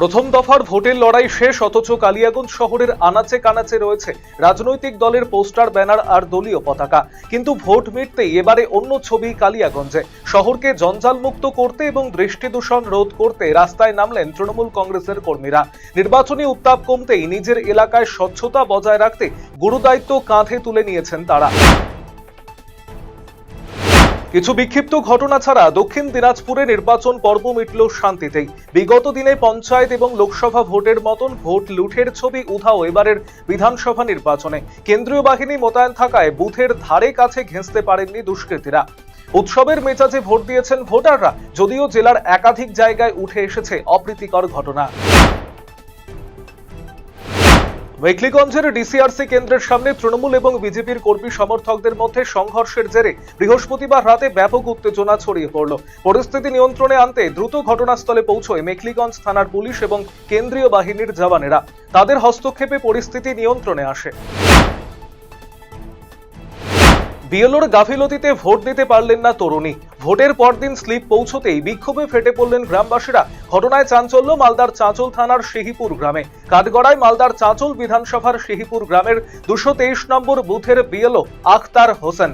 প্রথম দফার ভোটের লড়াই শেষ, অথচ কালিয়াগঞ্জ শহরের আনাচে কানাচে রয়েছে রাজনৈতিক দলের পোস্টার, ব্যানার আর দলীয় পতাকা। কিন্তু ভোট মিটতেই এবারে অন্য ছবি কালিয়াগঞ্জে। শহরকে জঞ্জাল মুক্ত করতে এবং দৃষ্টি দূষণ রোধ করতে রাস্তায় নামলেন তৃণমূল কংগ্রেসের কর্মীরা। নির্বাচনী উত্তাপ কমতেই নিজের এলাকায় স্বচ্ছতা বজায় রাখতে গুরুদায়িত্ব কাঁধে তুলে নিয়েছেন তারা। কিছু বিক্ষিপ্ত ঘটনা ছাড়া দক্ষিণ দিনাজপুরে নির্বাচন পর্ব মিটল শান্তিতেই। বিগত দিনে পঞ্চায়েত এবং লোকসভা ভোটের মতন ভোট লুঠের ছবি উধাও এবারের বিধানসভা নির্বাচনে। কেন্দ্রীয় বাহিনী মোতায়েন থাকায় বুথের ধারে কাছে ঘেঁষতে পারেননি দুষ্কৃতীরা। উৎসবের মেজাজে ভোট দিয়েছেন ভোটাররা, যদিও জেলার একাধিক জায়গায় উঠে এসেছে অপ্রীতিকর ঘটনা। মেখলিগঞ্জের ডিসিআরসি কেন্দ্রের সামনে তৃণমূল এবং বিজেপির কর্মী সমর্থকদের মধ্যে সংঘর্ষের জেরে বৃহস্পতিবার রাতে ব্যাপক উত্তেজনা ছড়িয়ে পড়ল। পরিস্থিতি নিয়ন্ত্রণে আনতে দ্রুত ঘটনাস্থলে পৌঁছয় মেখলিগঞ্জ থানার পুলিশ এবং কেন্দ্রীয় বাহিনীর জওয়ানেরা। তাদের হস্তক্ষেপে পরিস্থিতি নিয়ন্ত্রণে আসে। বিএলওর গাফিলতিতে ভোট দিতে পারলেন না তরুণী। ভোটের পরদিন স্লিপ পৌঁছতেই বিক্ষোভে ফেটে পড়লেন গ্রামবাসীরা। ঘটনায় চাঞ্চল্য মালদার চাঁচল থানার শিহিপুর গ্রামে। কাঠগড়ায় মালদার চাঁচল বিধানসভার শিহিপুর গ্রামের 223 নম্বর বুথের বিএলও আখতার হোসেন।